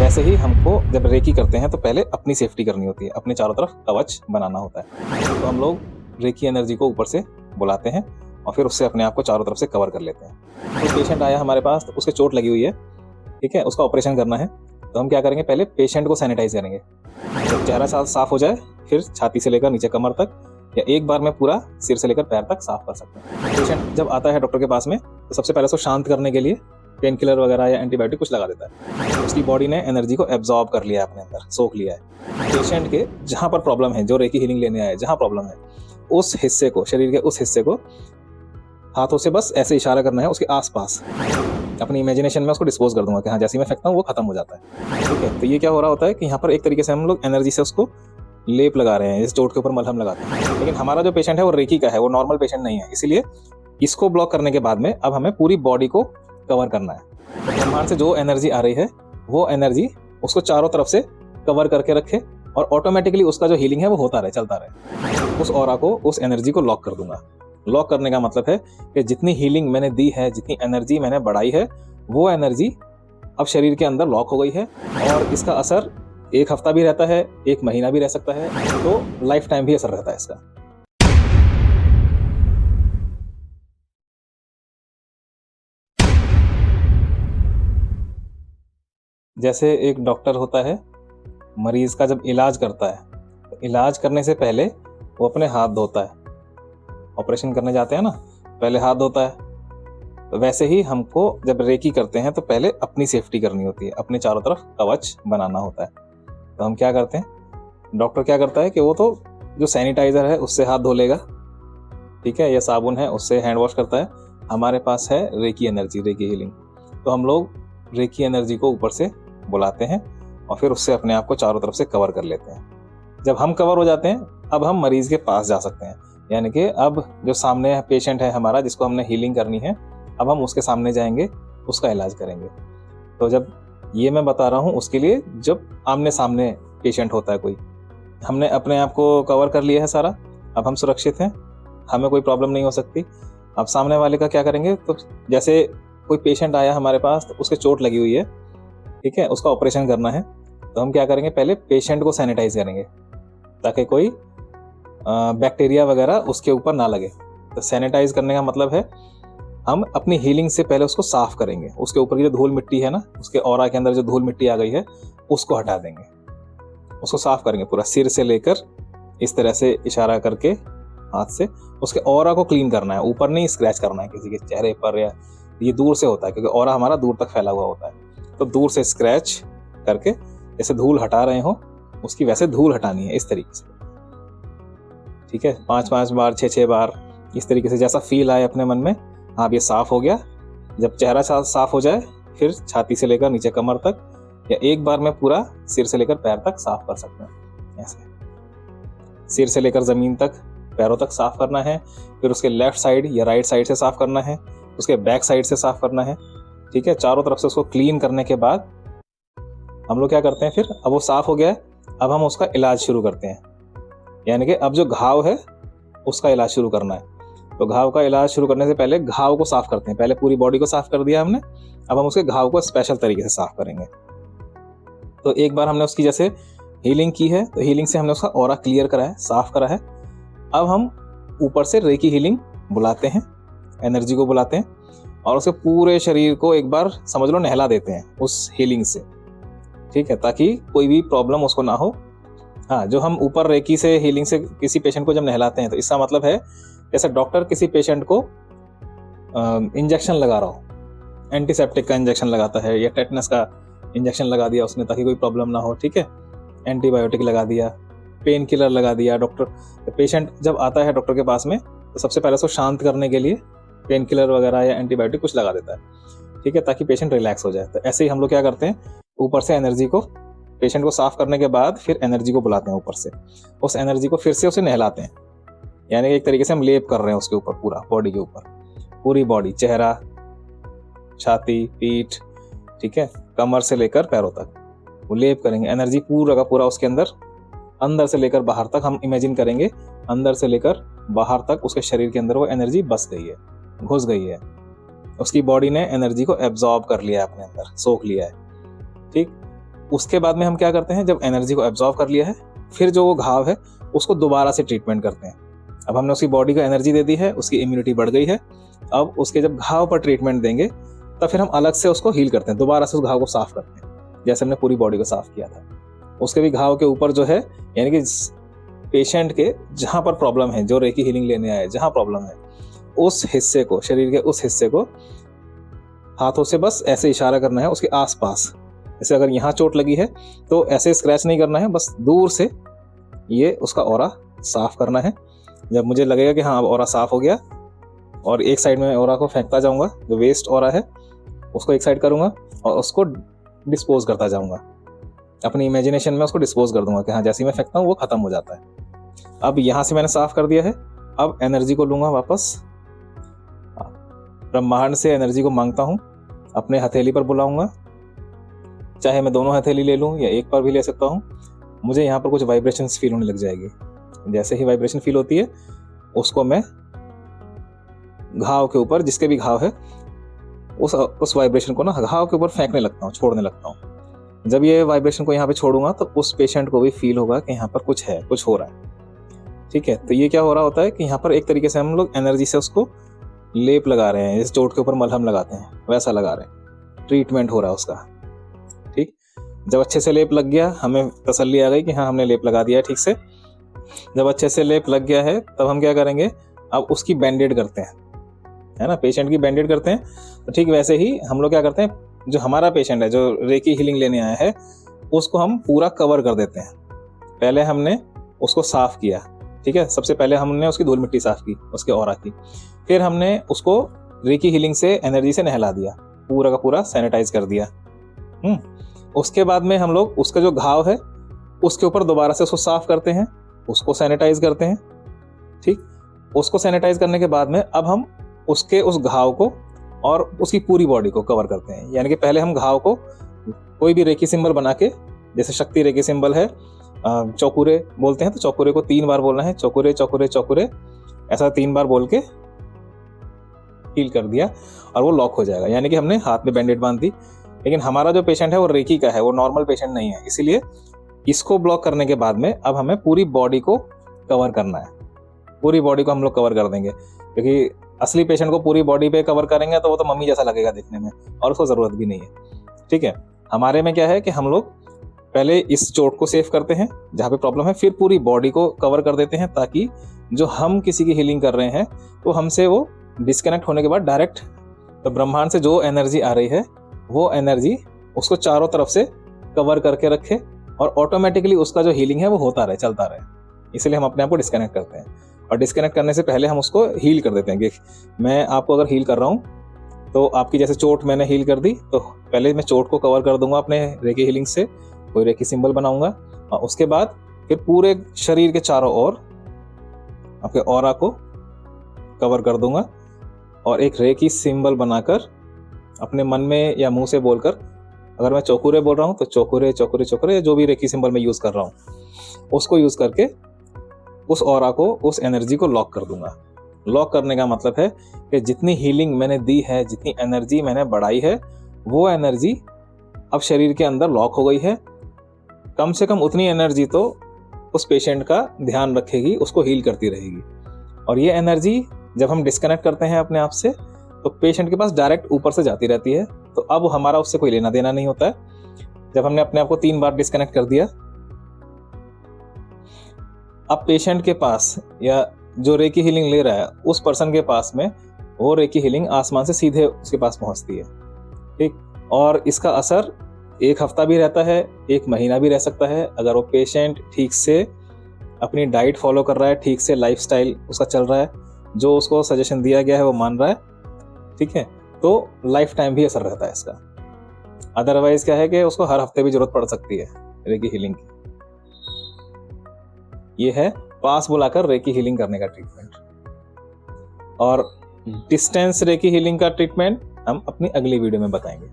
वैसे ही हमको जब रेकी करते हैं तो पहले अपनी सेफ्टी करनी होती है, अपने चारों तरफ कवच बनाना होता है। तो हम लोग रेकी एनर्जी को ऊपर से बुलाते हैं और फिर उससे अपने आप को चारों तरफ से कवर कर लेते हैं। कोई पेशेंट आया हमारे पास तो उसके चोट लगी हुई है, ठीक है, उसका ऑपरेशन करना है, तो हम क्या करेंगे, पहले पेशेंट को सैनिटाइज करेंगे। जब चेहरा साफ हो जाए फिर छाती से लेकर नीचे कमर तक या एक बार में पूरा सिर से लेकर पैर तक साफ कर सकते हैं। पेशेंट जब आता है डॉक्टर के पास में तो सबसे पहले उसको शांत करने के लिए पेन किलर वगैरह या एंटीबायोटिक कुछ लगा देता है। उसकी बॉडी ने एनर्जी को एब्जॉर्ब कर लिया है, अपने अंदर सोख लिया है। पेशेंट के जहां पर प्रॉब्लम है, जो रेकी हीलिंग लेने आए जहां प्रॉब्लम है, उस हिस्से को, शरीर के उस हिस्से को हाथों से बस ऐसे इशारा करना है, उसके आसपास अपनी इमेजिनेशन में उसको डिस्पोज कर दूंगा कि हाँ जैसे मैं फेंकता हूँ वो खत्म हो जाता है। ठीक है, तो ये क्या हो रहा होता है कि यहाँ पर एक तरीके से हम लोग एनर्जी से उसको लेप लगा रहे हैं, इस चोट के ऊपर मलहम लगाते हैं। लेकिन हमारा जो पेशेंट है वो रेकी का है, वो नॉर्मल पेशेंट नहीं है, इसीलिए इसको ब्लॉक करने के बाद में अब हमें पूरी बॉडी को कवर करना है। तो ब्रह्मांड से जो एनर्जी आ रही है वो एनर्जी उसको चारों तरफ से कवर करके रखे और ऑटोमेटिकली उसका जो हीलिंग है वो होता रहे, चलता रहे। उस ऑरा को, उस एनर्जी को लॉक कर दूंगा। लॉक करने का मतलब है कि जितनी हीलिंग मैंने दी है, जितनी एनर्जी मैंने बढ़ाई है, वो एनर्जी अब शरीर के अंदर लॉक हो गई है और इसका असर 1 हफ्ता भी रहता है, 1 महीना भी रह सकता है, तो लाइफ टाइम भी असर रहता है इसका। जैसे एक डॉक्टर होता है, मरीज का जब इलाज करता है तो इलाज करने से पहले वो अपने हाथ धोता है। ऑपरेशन करने जाते हैं ना, पहले हाथ धोता है। तो वैसे ही हमको जब रेकी करते हैं तो पहले अपनी सेफ्टी करनी होती है, अपने चारों तरफ कवच बनाना होता है। तो हम क्या करते हैं, डॉक्टर क्या करता है कि वो तो जो सैनिटाइजर है उससे हाथ धो लेगा, ठीक है, या साबुन है उससे हैंड वॉश करता है। हमारे पास है रेकी एनर्जी, रेकी हीलिंग। तो हम लोग रेकी एनर्जी को ऊपर से बुलाते हैं और फिर उससे अपने आप को चारों तरफ से कवर कर लेते हैं। जब हम कवर हो जाते हैं अब हम मरीज के पास जा सकते हैं, यानी कि अब जो सामने पेशेंट है हमारा, जिसको हमने हीलिंग करनी है, अब हम उसके सामने जाएंगे, उसका इलाज करेंगे। तो जब ये मैं बता रहा हूँ उसके लिए जब आमने सामने पेशेंट होता है कोई, हमने अपने आप को कवर कर लिया है सारा, अब हम सुरक्षित हैं, हमें कोई प्रॉब्लम नहीं हो सकती। अब सामने वाले का क्या करेंगे, तो जैसे कोई पेशेंट आया हमारे पास तो उसके चोट लगी हुई है, ठीक है, उसका ऑपरेशन करना है, तो हम क्या करेंगे, पहले पेशेंट को सैनिटाइज करेंगे ताकि कोई बैक्टीरिया वगैरह उसके ऊपर ना लगे। तो सैनिटाइज करने का मतलब है हम अपनी हीलिंग से पहले उसको साफ करेंगे, उसके ऊपर की जो धूल मिट्टी है ना, उसके ऑरा के अंदर जो धूल मिट्टी आ गई है उसको हटा देंगे, उसको साफ करेंगे पूरा, सिर से लेकर इस तरह से इशारा करके हाथ से उसके ऑरा को क्लीन करना है। ऊपर नहीं स्क्रैच करना है किसी के चेहरे पर, या ये दूर से होता है क्योंकि ऑरा हमारा दूर तक फैला हुआ होता है। तो दूर से स्क्रैच करके जैसे धूल हटा रहे हो उसकी वैसे धूल हटानी है, इस तरीके से, ठीक है, 5-5 बार, 6-6 बार, इस तरीके से जैसा फील आए अपने मन में। हाँ अब ये साफ हो गया। जब चेहरा साफ हो जाए फिर छाती से लेकर नीचे कमर तक या एक बार में पूरा सिर से लेकर पैर तक साफ कर सकते हैं। ऐसे सिर से लेकर जमीन तक, पैरों तक साफ करना है। फिर उसके लेफ्ट साइड या राइट साइड से साफ करना है, उसके बैक साइड से साफ करना है, ठीक है। चारों तरफ से उसको क्लीन करने के बाद हम लोग क्या करते हैं, फिर अब वो साफ हो गया है, अब हम उसका इलाज शुरू करते हैं। यानी कि अब जो घाव है उसका इलाज शुरू करना है। तो घाव का इलाज शुरू करने से पहले घाव को साफ करते हैं। पहले पूरी बॉडी को साफ कर दिया हमने, अब हम उसके घाव को स्पेशल तरीके से साफ करेंगे। तो एक बार हमने उसकी जैसे हीलिंग की है, तो हीलिंग से हमने उसका ऑरा क्लियर करा है, साफ करा है। अब हम ऊपर से रेकी हीलिंग बुलाते हैं, एनर्जी को बुलाते हैं और उसके पूरे शरीर को एक बार समझ लो नहला देते हैं उस हीलिंग से, ठीक है, ताकि कोई भी प्रॉब्लम उसको ना हो। हाँ, जो हम ऊपर रेकी से हीलिंग से किसी पेशेंट को जब नहलाते हैं तो इसका मतलब है जैसे डॉक्टर किसी पेशेंट को इंजेक्शन लगा रहा हो, एंटीसेप्टिक का इंजेक्शन लगाता है या टेटनस का इंजेक्शन लगा दिया उसने ताकि कोई प्रॉब्लम ना हो, ठीक है, एंटीबायोटिक लगा दिया, पेन किलर लगा दिया। डॉक्टर पेशेंट जब आता है डॉक्टर के पास में तो सबसे पहले उसको शांत करने के लिए पेन किलर वगैरह या एंटीबायोटिक कुछ लगा देता है, ठीक है, ताकि पेशेंट रिलैक्स हो जाए। तो ऐसे ही हम लोग क्या करते हैं, ऊपर से एनर्जी को, पेशेंट को साफ करने के बाद फिर एनर्जी को बुलाते हैं ऊपर से, उस एनर्जी को फिर से उसे नहलाते हैं। यानी कि एक तरीके से हम लेप कर रहे हैं उसके ऊपर, पूरा बॉडी के ऊपर, पूरी बॉडी, चेहरा, छाती, पीठ, ठीक है, कमर से लेकर पैरों तक वो लेप करेंगे। एनर्जी पूरा का पूरा उसके अंदर, अंदर से लेकर बाहर तक हम इमेजिन करेंगे, अंदर से लेकर बाहर तक उसके शरीर के अंदर वो एनर्जी बस गई है, घुस गई है। उसकी बॉडी ने एनर्जी को एब्जॉर्ब कर लिया है, अपने अंदर सोख लिया है, ठीक। उसके बाद में हम क्या करते हैं, जब एनर्जी को एब्जॉर्व कर लिया है, फिर जो वो घाव है उसको दोबारा से ट्रीटमेंट करते हैं। अब हमने उसकी बॉडी को एनर्जी दे दी है, उसकी इम्यूनिटी बढ़ गई है, अब उसके जब घाव पर ट्रीटमेंट देंगे तब फिर हम अलग से उसको हील करते हैं, दोबारा से उस घाव को साफ करते हैं, जैसे हमने पूरी बॉडी को साफ किया था। उसके भी घाव के ऊपर जो है, यानी कि पेशेंट के जहाँ पर प्रॉब्लम है, जो रेकी हीलिंग लेने आए जहाँ प्रॉब्लम है, उस हिस्से को, शरीर के उस हिस्से को हाथों से बस ऐसे इशारा करना है उसके आसपास। जैसे अगर यहाँ चोट लगी है तो ऐसे स्क्रैच नहीं करना है, बस दूर से ये उसका ऑरा साफ करना है। जब मुझे लगेगा कि हाँ अब ऑरा साफ हो गया, और एक साइड में ऑरा को फेंकता जाऊंगा, जो वेस्ट ऑरा है उसको एक साइड करूंगा और उसको डिस्पोज करता जाऊंगा, अपनी इमेजिनेशन में उसको डिस्पोज कर दूंगा कि हाँ जैसे ही मैं फेंकता हूँ वो खत्म हो जाता है। अब यहाँ से मैंने साफ कर दिया है, अब एनर्जी को लूंगा वापस, ब्रह्मांड से एनर्जी को मांगता हूँ, अपने हथेली पर बुलाऊंगा, चाहे मैं दोनों हथेली ले लूँ या एक पर भी ले सकता हूँ। मुझे यहाँ पर कुछ वाइब्रेशंस फील होने लग जाएगी। जैसे ही वाइब्रेशन फील होती है उसको मैं घाव के ऊपर, जिसके भी घाव है, उस वाइब्रेशन को ना घाव के ऊपर फेंकने लगता हूँ, छोड़ने लगता हूँ। जब ये वाइब्रेशन को यहाँ पे छोड़ूंगा तो उस पेशेंट को भी फील होगा कि यहाँ पर कुछ है, कुछ हो रहा है। ठीक है, तो ये क्या हो रहा होता है कि यहाँ पर एक तरीके से हम लोग एनर्जी से उसको लेप लगा रहे हैं, जैसे चोट के ऊपर मलहम लगाते हैं वैसा लगा रहे हैं, ट्रीटमेंट हो रहा है उसका। ठीक, जब अच्छे से लेप लग गया, हमें तसल्ली आ गई कि हाँ हमने लेप लगा दिया है ठीक से। जब अच्छे से लेप लग गया है तब हम क्या करेंगे, अब उसकी बैंडेड करते हैं, है ना, पेशेंट की बैंडेड करते हैं। तो ठीक वैसे ही हम लोग क्या करते हैं, जो हमारा पेशेंट है जो रेकी हीलिंग लेने आया है उसको हम पूरा कवर कर देते हैं। पहले हमने उसको साफ किया, ठीक है, सबसे पहले हमने उसकी धूल मिट्टी साफ की, उसके ऑरा की, फिर हमने उसको रेकी हीलिंग से एनर्जी से नहला दिया, पूरा का पूरा सैनिटाइज कर दिया। उसके बाद में हम लोग उसका जो घाव है उसके ऊपर दोबारा से उसको साफ करते हैं, उसको सैनिटाइज करते हैं। ठीक, उसको सैनिटाइज करने के बाद में अब हम उसके उस घाव को और उसकी पूरी बॉडी को कवर करते हैं। यानी कि पहले हम घाव को कोई भी रेकी सिंबल बना के, जैसे शक्ति रेकी सिंबल है, चौकुरे बोलते हैं, तो चौकुरे को 3 बार बोलना है, चौकुरे चौकुरे चौकुरे, ऐसा 3 बार बोल के हील कर दिया और वो लॉक हो जाएगा। यानी कि हमने हाथ में बैंडेड बांध दी। लेकिन हमारा जो पेशेंट है वो रेकी का है, वो नॉर्मल पेशेंट नहीं है, इसीलिए इसको ब्लॉक करने के बाद में अब हमें पूरी बॉडी को कवर करना है। पूरी बॉडी को हम लोग कवर कर देंगे, क्योंकि असली पेशेंट को पूरी बॉडी पे कवर करेंगे तो वो तो मम्मी जैसा लगेगा दिखने में, और उसको ज़रूरत भी नहीं है। ठीक है, हमारे में क्या है कि हम लोग पहले इस चोट को सेफ करते हैं जहाँ पे प्रॉब्लम है, फिर पूरी बॉडी को कवर कर देते हैं, ताकि जो हम किसी की हीलिंग कर रहे हैं तो हमसे वो डिस्कनेक्ट होने के बाद डायरेक्ट तो ब्रह्मांड से जो एनर्जी आ रही है वो एनर्जी उसको चारों तरफ से कवर करके रखे, और ऑटोमेटिकली उसका जो हीलिंग है वो होता रहे, चलता रहे। इसलिए हम अपने आप को डिस्कनेक्ट करते हैं, और डिस्कनेक्ट करने से पहले हम उसको हील कर देते हैं कि मैं आपको अगर हील कर रहा हूँ तो आपकी जैसे चोट मैंने हील कर दी, तो पहले मैं चोट को कवर कर दूंगा अपने रेकी हीलिंग से, कोई रेकी सिंबल बनाऊंगा, और उसके बाद फिर पूरे शरीर के चारों ओर आपके ऑरा को कवर कर दूंगा, और एक रेकी सिंबल बनाकर अपने मन में या मुंह से बोलकर, अगर मैं चौकुरे बोल रहा हूँ तो चौकुरे चौकुरे चौकुरे, जो भी रेकी सिंबल मैं यूज़ कर रहा हूँ उसको यूज़ करके उस ऑरा को, उस एनर्जी को लॉक कर दूंगा। लॉक करने का मतलब है कि जितनी हीलिंग मैंने दी है, जितनी एनर्जी मैंने बढ़ाई है, वो एनर्जी अब शरीर के अंदर लॉक हो गई है। कम से कम उतनी एनर्जी तो उस पेशेंट का ध्यान रखेगी, उसको हील करती रहेगी। और ये एनर्जी जब हम डिस्कनेक्ट करते हैं अपने आप से, तो पेशेंट के पास डायरेक्ट ऊपर से जाती रहती है, तो अब हमारा उससे कोई लेना देना नहीं होता है। जब हमने अपने आप को 3 बार डिस्कनेक्ट कर दिया, अब पेशेंट के पास या जो रेकी हीलिंग ले रहा है उस पर्सन के पास में वो रेकी हीलिंग आसमान से सीधे उसके पास पहुंचती है। ठीक, और इसका असर 1 हफ्ता भी रहता है, 1 महीना भी रह सकता है, अगर वो पेशेंट ठीक से अपनी डाइट फॉलो कर रहा है, ठीक से लाइफस्टाइल उसका चल रहा है, जो उसको सजेशन दिया गया है वो मान रहा है। ठीक है, तो लाइफ टाइम भी असर रहता है इसका। अदरवाइज क्या है कि उसको हर हफ्ते भी जरूरत पड़ सकती है रेकी हीलिंग की। ये है पास बुलाकर रेकी हीलिंग करने का ट्रीटमेंट। और डिस्टेंस रेकी हीलिंग का ट्रीटमेंट हम अपनी अगली वीडियो में बताएंगे।